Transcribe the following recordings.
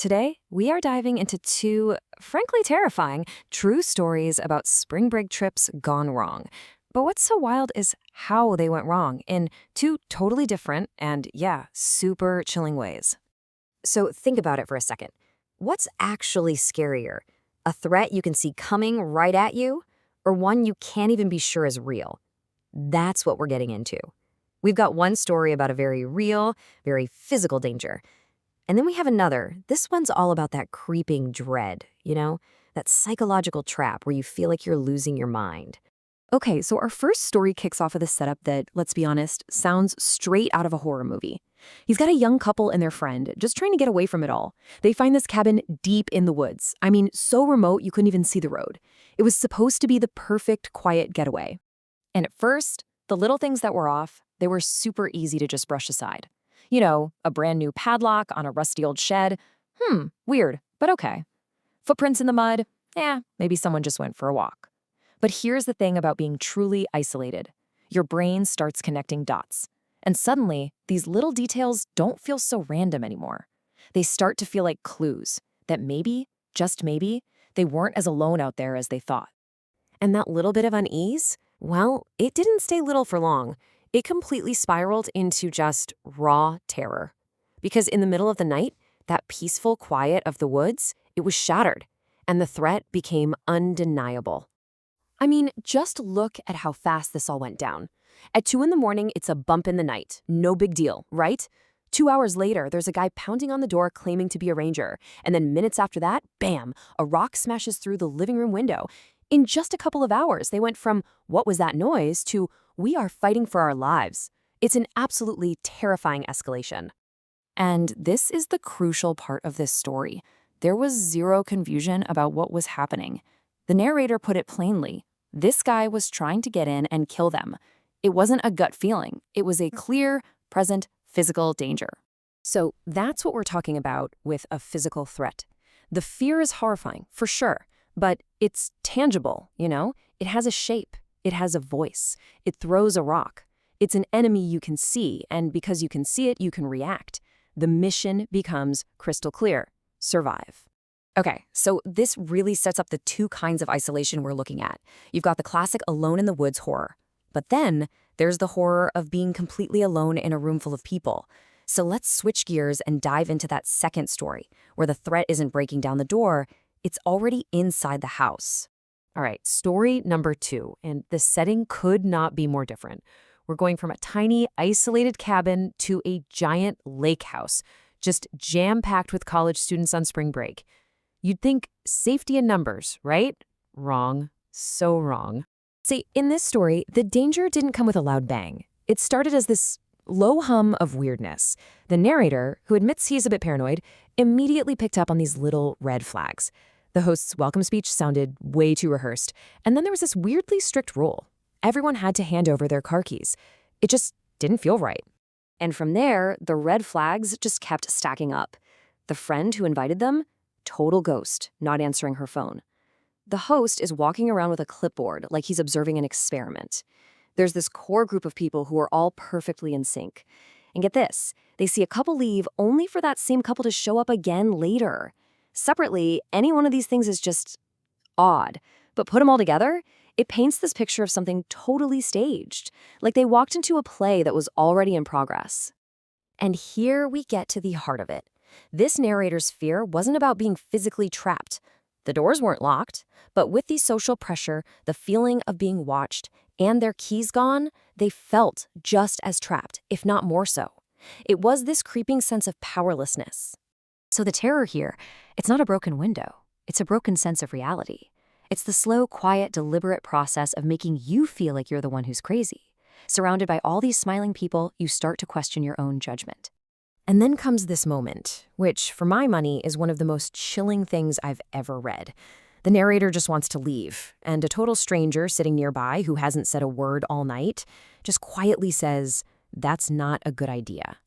Today, we are diving into two, frankly terrifying, true stories about spring break trips gone wrong. But what's so wild is how they went wrong in two totally different and, yeah, super chilling ways. So think about it for a second. What's actually scarier? A threat you can see coming right at you, or one you can't even be sure is real? That's what we're getting into. We've got one story about a very real, very physical danger. And then we have another. This one's all about that creeping dread, that psychological trap where you feel like you're losing your mind. Okay, so our first story kicks off with a setup that, let's be honest, sounds straight out of a horror movie. He's got a young couple and their friend just trying to get away from it all. They find this cabin deep in the woods. I mean, so remote you couldn't even see the road. It was supposed to be the perfect quiet getaway. And at first, the little things that were off, they were super easy to just brush aside. A brand new padlock on a rusty old shed. Weird, but okay. Footprints in the mud. Maybe someone just went for a walk. But here's the thing about being truly isolated. Your brain starts connecting dots. And suddenly, these little details don't feel so random anymore. They start to feel like clues that maybe, just maybe, they weren't as alone out there as they thought. And that little bit of unease, well, it didn't stay little for long. It completely spiraled into just raw terror. Because in the middle of the night, that peaceful quiet of the woods, it was shattered, and the threat became undeniable. I mean, just look at how fast this all went down. At 2 a.m, it's a bump in the night. No big deal, right? 2 hours later, there's a guy pounding on the door claiming to be a ranger. And then minutes after that, bam, a rock smashes through the living room window. In just a couple of hours, they went from, "What was that noise?" to, "We are fighting for our lives." It's an absolutely terrifying escalation. And this is the crucial part of this story. There was zero confusion about what was happening. The narrator put it plainly. This guy was trying to get in and kill them. It wasn't a gut feeling. It was a clear, present, physical danger. So that's what we're talking about with a physical threat. The fear is horrifying, for sure, but it's tangible, It has a shape. It has a voice. It throws a rock. It's an enemy you can see, and because you can see it, you can react. The mission becomes crystal clear. Survive. Okay, so this really sets up the two kinds of isolation we're looking at. You've got the classic alone in the woods horror. But then there's the horror of being completely alone in a room full of people. So let's switch gears and dive into that second story, where the threat isn't breaking down the door, it's already inside the house. All right, story number 2, and the setting could not be more different. We're going from a tiny, isolated cabin to a giant lake house, just jam-packed with college students on spring break. You'd think safety in numbers, right? Wrong. So wrong. See, in this story, the danger didn't come with a loud bang. It started as this low hum of weirdness. The narrator, who admits he's a bit paranoid, immediately picked up on these little red flags. The host's welcome speech sounded way too rehearsed, and then there was this weirdly strict rule. Everyone had to hand over their car keys. It just didn't feel right. And from there, the red flags just kept stacking up. The friend who invited them, total ghost, not answering her phone. The host is walking around with a clipboard like he's observing an experiment. There's this core group of people who are all perfectly in sync. And get this, they see a couple leave only for that same couple to show up again later. Separately, any one of these things is just odd. But put them all together, it paints this picture of something totally staged, like they walked into a play that was already in progress. And here we get to the heart of it. This narrator's fear wasn't about being physically trapped. The doors weren't locked, but with the social pressure, the feeling of being watched, and their keys gone, they felt just as trapped, if not more so. It was this creeping sense of powerlessness. So the terror here, it's not a broken window. It's a broken sense of reality. It's the slow, quiet, deliberate process of making you feel like you're the one who's crazy. Surrounded by all these smiling people, you start to question your own judgment. And then comes this moment, which, for my money, is one of the most chilling things I've ever read. The narrator just wants to leave, and a total stranger sitting nearby who hasn't said a word all night just quietly says, "That's not a good idea."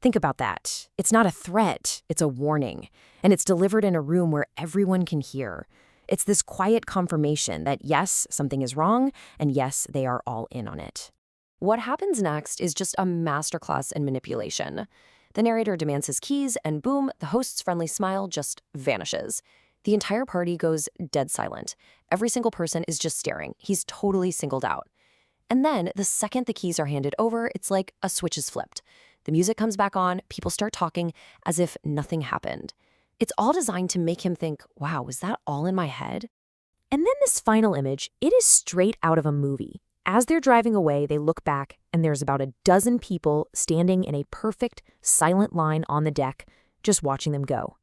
Think about that. It's not a threat, it's a warning, and it's delivered in a room where everyone can hear. It's this quiet confirmation that yes, something is wrong, and yes, they are all in on it. What happens next is just a masterclass in manipulation. The narrator demands his keys, and boom, the host's friendly smile just vanishes. The entire party goes dead silent. Every single person is just staring. He's totally singled out. And then, the second the keys are handed over, it's like a switch is flipped. The music comes back on, people start talking as if nothing happened. It's all designed to make him think, wow, was that all in my head? And then this final image, it is straight out of a movie. As they're driving away, they look back, and there's about a dozen people standing in a perfect, silent line on the deck, just watching them go.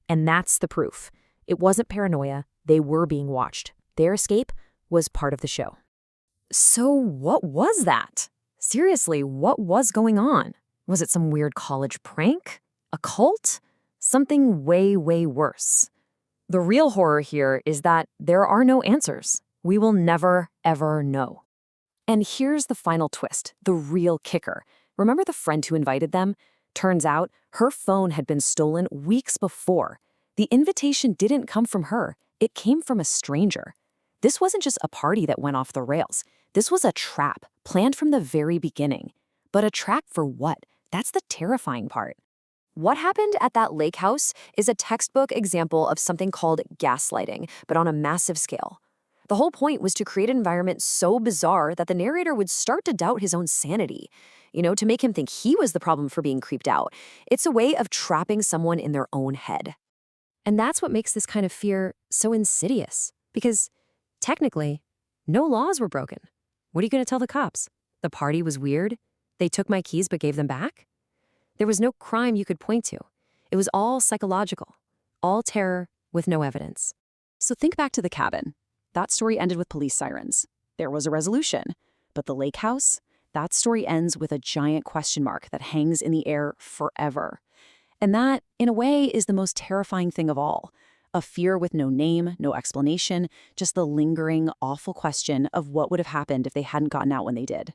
And that's the proof. It wasn't paranoia. They were being watched. Their escape was part of the show. So what was that? Seriously, what was going on? Was it some weird college prank? A cult? Something way, way worse. The real horror here is that there are no answers. We will never, ever know. And here's the final twist, the real kicker. Remember the friend who invited them? Turns out her phone had been stolen weeks before. The invitation didn't come from her. It came from a stranger. This wasn't just a party that went off the rails. This was a trap, planned from the very beginning. But a trap for what? That's the terrifying part. What happened at that lake house is a textbook example of something called gaslighting, but on a massive scale. The whole point was to create an environment so bizarre that the narrator would start to doubt his own sanity, to make him think he was the problem for being creeped out. It's a way of trapping someone in their own head. And that's what makes this kind of fear so insidious, because technically, no laws were broken. What are you going to tell the cops? The party was weird? They took my keys but gave them back? There was no crime you could point to. It was all psychological, all terror with no evidence. So think back to the cabin. That story ended with police sirens. There was a resolution. But the lake house? That story ends with a giant question mark that hangs in the air forever. And that, in a way, is the most terrifying thing of all. A fear with no name, no explanation, just the lingering, awful question of what would have happened if they hadn't gotten out when they did.